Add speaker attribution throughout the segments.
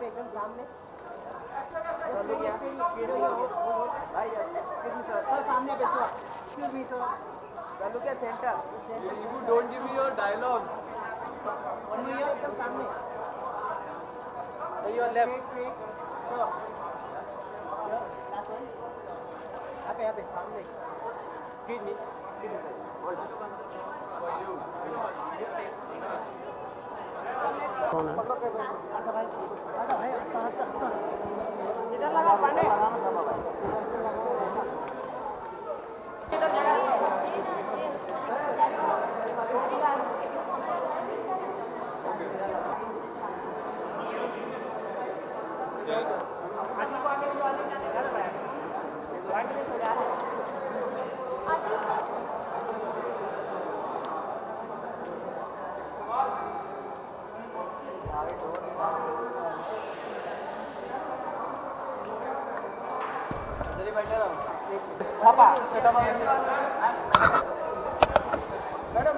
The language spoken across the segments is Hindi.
Speaker 1: एकदम सामने सर सामने पे sir excuse me sir look at center
Speaker 2: You don't give me your dialogue.
Speaker 1: one more एकदम सामने
Speaker 2: So your left.
Speaker 1: sir यहाँ पे सामने excuse me hold on
Speaker 2: For you.
Speaker 1: इधर लगा पांडे पापा मैडम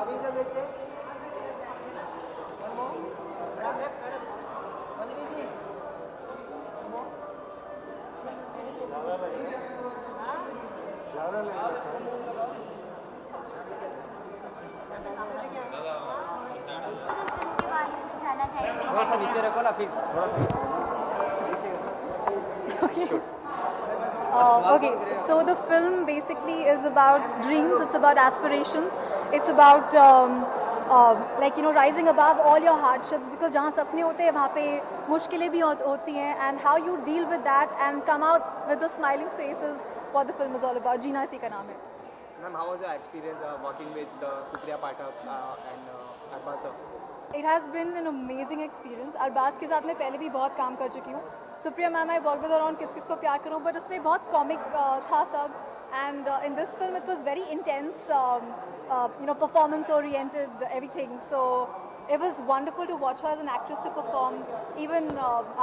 Speaker 1: अभी इधर देखिए मंजरी जी
Speaker 2: थोड़ा सा नीचे रखो ना प्लीज थोड़ा
Speaker 3: Okay. Okay, so the film basically is about dreams, it's about aspirations, it's about like rising above all your hardships, because जहाँ सपने होते हैं वहाँ पे मुश्किलें भी होती हैं, and how you deal with that and come out with a smiling face is what the film is all about. जीना इसी का नाम है.
Speaker 2: Ma'am, how was your experience working with Supriya Pathak and Arbaz sir?
Speaker 3: It has been an amazing experience. Arbaaz के साथ मैं पहले भी बहुत काम कर चुकी हूँ. Supriya ma'am I work with around किस किस को प्यार करूँ, बट उसमें बहुत कॉमिक था सब. And in this film it was very intense, performance oriented, everything. So it was wonderful to watch her as an actress to perform. Even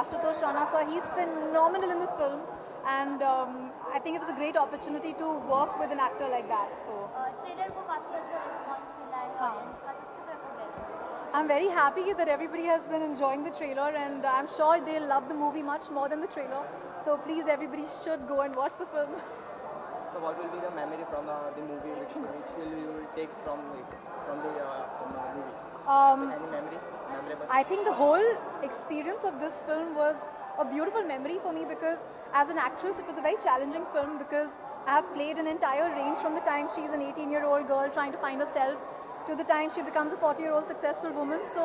Speaker 3: Ashutosh Rana sir, he's phenomenal in the film. And I think it was a great opportunity to work with an actor like that. So
Speaker 4: trailer को काफी अच्छा रिस्पांस मिला है ऑडियंस का, किसकी तरफ गए?
Speaker 3: I'm very happy that everybody has been enjoying the trailer, and I'm sure they'll love the movie much more than the trailer. So please, everybody should go and watch the film.
Speaker 2: So what will be the memory from the movie which you will take from the movie? Any memory? Memorable?
Speaker 3: I think the whole experience of this film was a beautiful memory for me, because as an actress it was a very challenging film, because I have played an entire range from the time she's an 18-year-old girl trying to find herself to the time she becomes a 40-year-old successful woman. So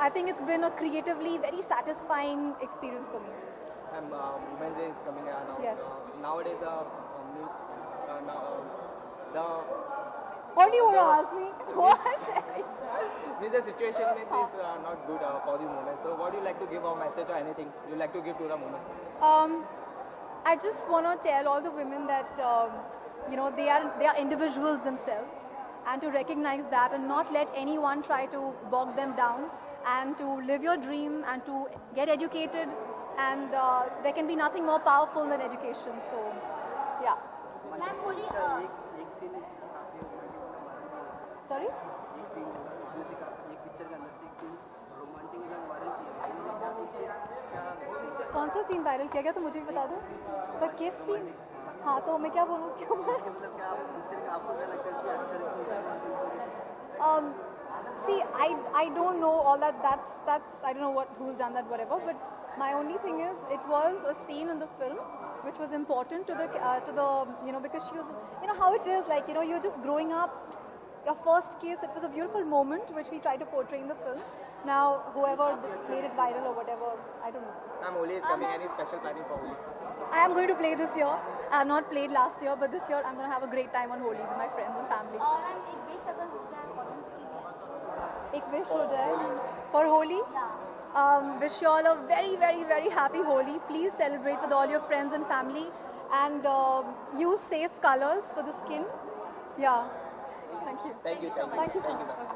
Speaker 3: I think it's been a creatively very satisfying experience for me.
Speaker 2: And Women's Day is coming now.
Speaker 3: Yes.
Speaker 2: Nowadays, the
Speaker 3: What do you want to ask me? What?
Speaker 2: means the situation is not good for the women. So what do you like to give a message or anything you like to give to the women?
Speaker 3: I just want to tell all the women that they are individuals themselves, and to recognize that and not let anyone try to bog them down, and to live your dream and to get educated, and there can be nothing more powerful than education. So yeah.
Speaker 4: Ma'am बोली
Speaker 3: Sorry? कौन सा सीन वायरल किया गया तो मुझे भी बता दो. पर किस सीन? हाँ, तो मैं क्या बोलूँ उसके ऊपर? See, I don't know all that. That's I don't know who's done that, whatever. But my only thing is, it was a scene in the film which was important to the because she was, how it is, like, you're just growing up your first kiss, it was a beautiful moment which we tried to portray in the film. Now, whoever made it viral or whatever, I don't know.
Speaker 2: Ma'am, Holi is coming. Any special planning for Holi?
Speaker 3: I am going to play this year. I have not played last year, but this year I'm going to have a great time on Holi with my friends and family.
Speaker 4: और एक wish अगर हो जाए कौन सी है?
Speaker 3: एक wish हो जाए for Holi. Wish you all a very, very, very happy Holi. Please celebrate with all your friends and family, and use safe colors for the skin. Yeah. Thank you.
Speaker 2: Thank you.
Speaker 3: Thank you so
Speaker 2: Thank you,
Speaker 3: much.
Speaker 2: ma'am.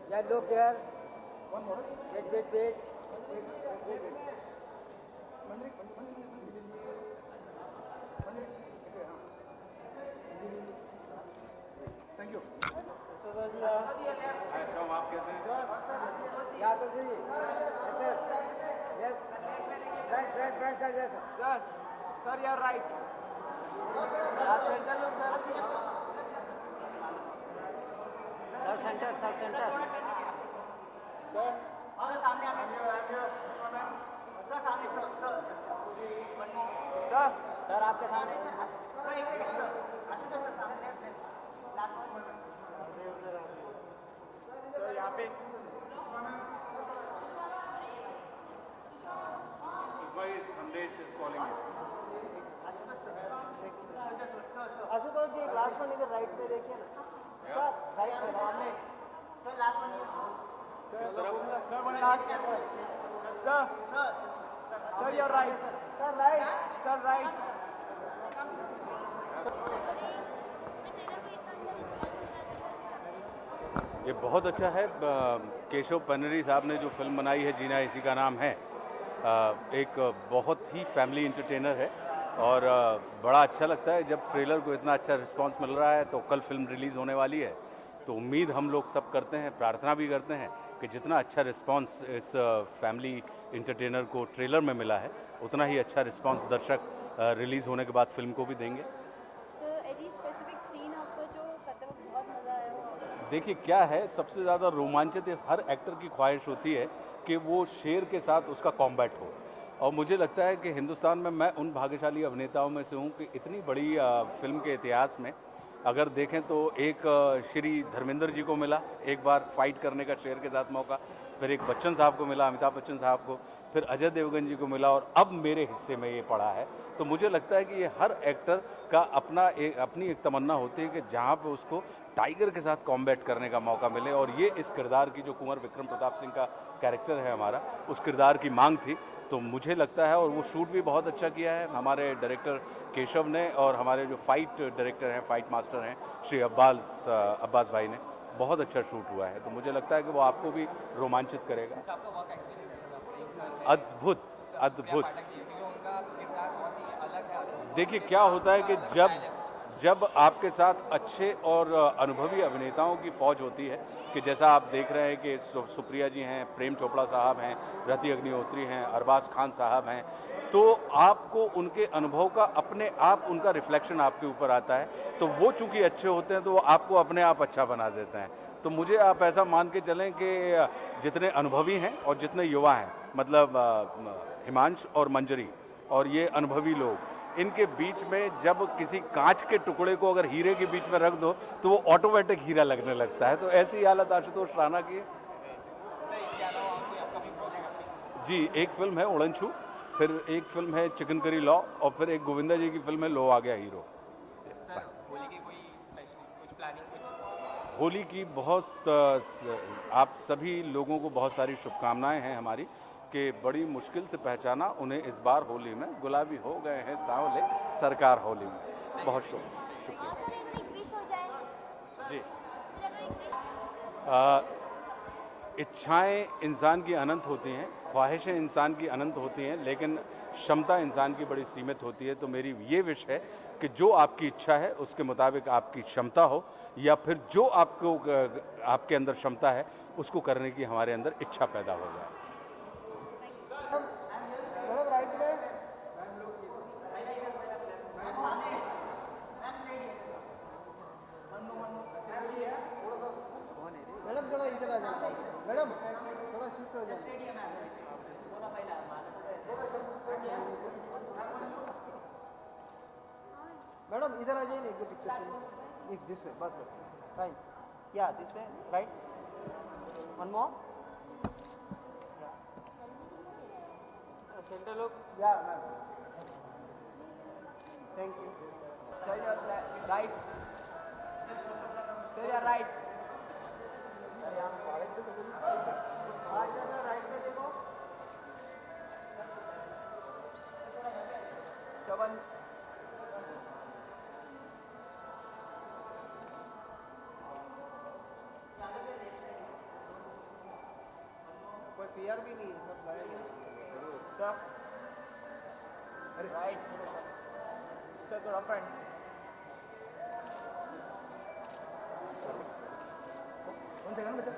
Speaker 2: Yeah, look here. Wait.
Speaker 1: Thank you
Speaker 2: Yeah, to see. Yes, sir. Yes. Right, sir. Yes, sir. Sir, you are right. Center, look, sir. Sir, center. Sir. Sir आपके सामने यहाँ पे
Speaker 5: Sandesh is calling you.
Speaker 1: Ashutosh ji last one इधर राइट में देखिए ना सर राइट में सामने sir last one
Speaker 2: sir one last sir you're right.
Speaker 1: Sir right
Speaker 2: Sir, right.
Speaker 5: ये बहुत अच्छा है। केशव पन्नेरी साहब ने जो फिल्म बनाई है जीना इसी का नाम है, एक बहुत ही फैमिली इंटरटेनर है और बड़ा अच्छा लगता है जब ट्रेलर को इतना अच्छा रिस्पांस मिल रहा है। तो कल फिल्म रिलीज़ होने वाली है, तो उम्मीद हम लोग सब करते हैं, प्रार्थना भी करते हैं कि जितना अच्छा रिस्पांस इस फैमिली इंटरटेनर को ट्रेलर में मिला है उतना ही अच्छा रिस्पांस दर्शक रिलीज़ होने के बाद फिल्म को भी देंगे। देखिए क्या है, सबसे ज़्यादा रोमांचित हर एक्टर की ख्वाहिश होती है कि वो शेर के साथ उसका कॉम्बैट हो, और मुझे लगता है कि हिंदुस्तान में मैं उन भाग्यशाली अभिनेताओं में से हूँ कि इतनी बड़ी फिल्म के इतिहास में अगर देखें तो एक श्री धर्मेंद्र जी को मिला एक बार फाइट करने का शेर के साथ मौका, फिर एक बच्चन साहब को मिला, अमिताभ बच्चन साहब को, फिर अजय देवगन जी को मिला, और अब मेरे हिस्से में ये पड़ा है। तो मुझे लगता है कि ये हर एक्टर का अपनी एक तमन्ना होती है कि जहाँ पे उसको टाइगर के साथ कॉम्बैट करने का मौका मिले, और ये इस किरदार की जो कुंवर विक्रम प्रताप सिंह का कैरेक्टर है हमारा, उस किरदार की मांग थी। तो मुझे लगता है, और वो शूट भी बहुत अच्छा किया है हमारे डायरेक्टर केशव ने, और हमारे जो फाइट डायरेक्टर हैं, फाइट मास्टर हैं श्री अब्बास भाई ने, बहुत अच्छा शूट हुआ है। तो मुझे लगता है कि वो आपको भी रोमांचित करेगा। अद्भुत। देखिए क्या होता है कि जब आपके साथ अच्छे और अनुभवी अभिनेताओं की फौज होती है, कि जैसा आप देख रहे हैं कि सुप्रिया जी हैं, प्रेम चोपड़ा साहब हैं, रति अग्निहोत्री हैं, अरबाज खान साहब हैं, तो आपको उनके अनुभव का अपने आप उनका रिफ्लेक्शन आपके ऊपर आता है। तो वो चूंकि अच्छे होते हैं तो वो आपको अपने आप अच्छा बना देते हैं। तो मुझे आप ऐसा मान के चलें कि जितने अनुभवी हैं और जितने युवा हैं, मतलब हिमांश और मंजरी और ये अनुभवी लोग, इनके बीच में जब किसी कांच के टुकड़े को अगर हीरे के बीच में रख दो तो वो ऑटोमेटिक हीरा लगने लगता है। तो ऐसी हालत आशुतोष राणा की है। जी, एक फिल्म है उड़नछू, फिर एक फिल्म है चिकन करी लॉ, और फिर एक गोविंदा जी की फिल्म है लो आ गया हीरो। होली की बहुत आप सभी लोगों को बहुत सारी शुभकामनाएं हैं हमारी, कि बड़ी मुश्किल से पहचाना उन्हें इस बार होली में, गुलाबी हो गए हैं सांवले सरकार होली में। बहुत शुक्रिया जी। इच्छाएं इंसान की अनंत होती हैं, ख्वाहिशें इंसान की अनंत होती हैं, लेकिन क्षमता इंसान की बड़ी सीमित होती है। तो मेरी ये विश है कि जो आपकी इच्छा है उसके मुताबिक आपकी क्षमता हो, या फिर जो आपके अंदर क्षमता है उसको करने की हमारे अंदर इच्छा पैदा हो जाए।
Speaker 1: मैडम राइट में, मैडम थोड़ा इधर आ जाए, मैडम थोड़ा शिफ्ट हो जाए। मैडम इधर आ जाइए ना, एक दो पिक्चर एक दिस वे, बस फाइन, या this way, right, one more, centre look, या ma'am, thank you
Speaker 2: Sir, your right. Sir, your right.
Speaker 1: Right में देखो,
Speaker 2: Seven.
Speaker 1: कोई पीआर भी नहीं है, सब लड़ेंगे।
Speaker 2: Sir. Right. Sir, to our friend.
Speaker 1: One second में
Speaker 2: Sir.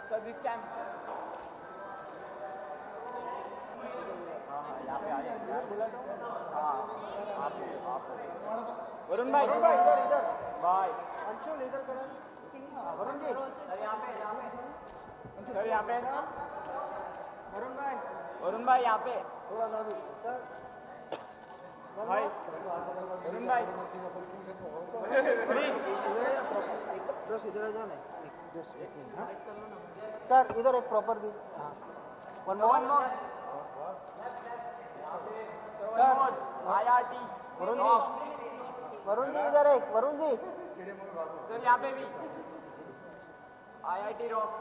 Speaker 2: Sir, this cam. हाँ, यहाँ पे आ जाइए। हाँ, आप। वरुण भाई।
Speaker 1: इधर इधर,
Speaker 2: भाई।
Speaker 1: अंशुल इधर करो, वरुण जी,
Speaker 2: सर यहाँ पे। सर यहाँ पे।
Speaker 1: वरुण भाई,
Speaker 2: वरुण भाई यहाँ पे।
Speaker 1: थोड़ा सा भी, सर,
Speaker 2: भाई। वरुण भाई। प्लीज।
Speaker 1: इधर है ना प्रॉपर, एक दोस्त इधर आ जाओ ना, एक दोस्त, एक मिनट, हाँ सर, इधर एक प्रॉपर दी, हाँ one more,
Speaker 2: sir IRT।
Speaker 1: Varun ji इधर एक, वरुण जी,
Speaker 2: सर यहाँ पे भी IIT rock.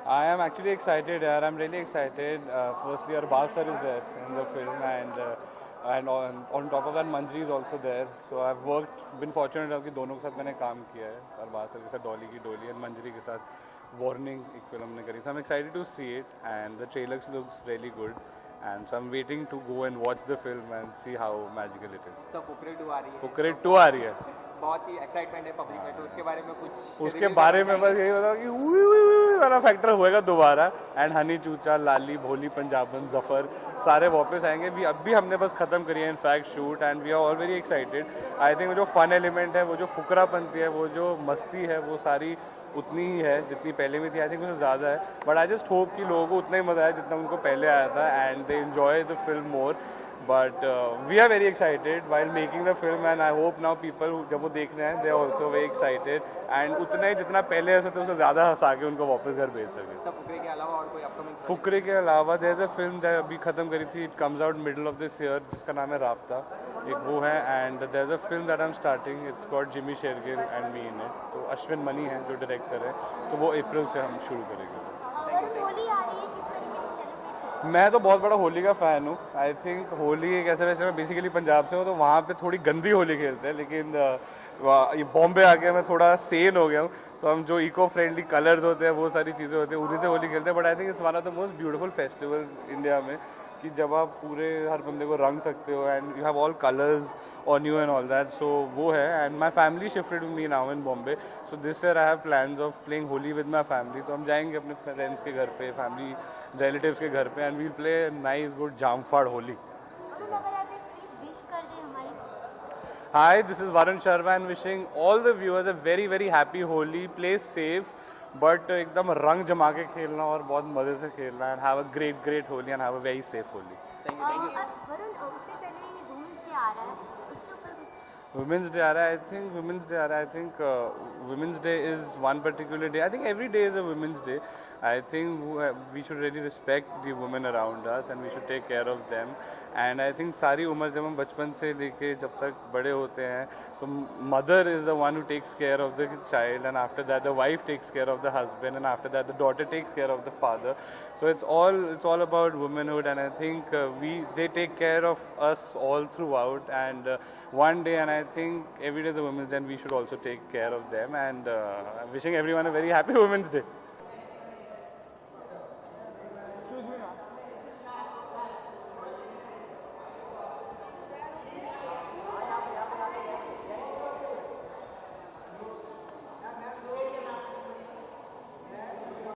Speaker 6: I am actually excited, yaar. I'm really excited. Firstly, Arbaz sir is there in the film, and on top of that, Manjri is also there. So I've been fortunate enough कि दोनों के साथ मैंने काम किया है. Arbaz sir के साथ डॉली की डोली and Manjri के साथ वार्निंग एक फिल्म हमने करी. So I'm excited to see it, and the trailer looks really good. And so I'm waiting to go and watch the film and see how magical it is.
Speaker 2: Sir Fukrey 2 आ रही है।
Speaker 6: फुकरे 2 आ रही है।
Speaker 2: बहुत ही एक्साइटमेंट है पब्लिक में, तो उसके बारे में कुछ
Speaker 6: उसके बारे में बस यही बताओ कि उई उई उई वाला फैक्टर होएगा दोबारा. एंड हनी चूचा, लाली, भोली पंजाबन, जफर सारे वापस आएंगे. अब भी हमने बस खत्म करी है in fact shoot, and we are all very excited. I think वो जो फन एलिमेंट है, वो जो फुकरापंती है, वो जो मस्ती है, वो सारी उतनी ही है जितनी पहले में थी. आई थिंक उससे ज़्यादा है. बट आई जस्ट होप कि लोगों को उतना ही मज़ा आया जितना उनको पहले आया था, and they enjoy the film more. But we are very excited while making the film, and I hope now people जब वो देखने आए, they are also very excited, and उतना ही जितना पहले हंसे थे उससे ज़्यादा हंसा के उनको वापस घर भेज सके.
Speaker 2: सर फुकरे के अलावा और कोई अपकमिंग?
Speaker 6: फुकरे के अलावा there's a film that अभी ख़त्म करी थी, it comes out middle of this year, जिसका नाम है राब्ता. एक वो है, and there's a film that I'm starting, it's called Jimmy Shergill and me in it. तो अश्विन मनी है जो डायरेक्टर है, तो वो अप्रैल से हम शुरू करेंगे.
Speaker 4: होली आ रही है, किस तरीके से सेलिब्रेट?
Speaker 6: मैं तो बहुत बड़ा होली का फ़ैन हूँ. आई थिंक होली एक ऐसे वैसे, मैं बेसिकली पंजाब से हूँ, तो वहाँ पे थोड़ी गंदी होली खेलते हैं, लेकिन ये बॉम्बे आके मैं थोड़ा सेन हो गया हूँ. तो हम जो इको फ्रेंडली कलर्स होते हैं, वो सारी चीज़ें होती हैं, उन्हीं से होली खेलते हैं. But I think it's one of the most beautiful festival India में, कि जब आप पूरे हर बंदे को रंग सकते हो, and you have all colours on you and all that. So वो है. And my family shifted with me now in Bombay, so this year I have plans of playing Holi with my family. तो हम जाएंगे अपने फ्रेंड्स के घर पे, फैमिली रिलेटिव्स के घर पे, and we'll play nice good जामफाड़ होली.
Speaker 4: अगर आप प्लीज विश कर दें हमारी.
Speaker 6: Hi, this is Varun Sharma and wishing all the viewers a very very happy Holi. Play safe, but एकदम रंग जमा के खेलना और बहुत मजे से खेलना, and have a great Holi and have a very safe Holi.
Speaker 2: Thank you.
Speaker 4: Varun, उससे पहले वुमेन्स डे आ रहा है, उसके ऊपर कुछ?
Speaker 6: Women's Day आ रहा है. Women's Day is one particular day. I think every day is a Women's Day, I think we should really respect the women around us and we should take care of them. And I think सारी उम्र जब हम बचपन से लेके जब तक बड़े होते हैं तो mother is the one who takes care of the child, and after that the wife takes care of the husband, and after that the daughter takes care of the father. So it's all about womanhood, and I think they take care of us all throughout, and one day, and I think every day is a Women's Day and we should also take care of them, and I'm wishing everyone a very happy Women's Day.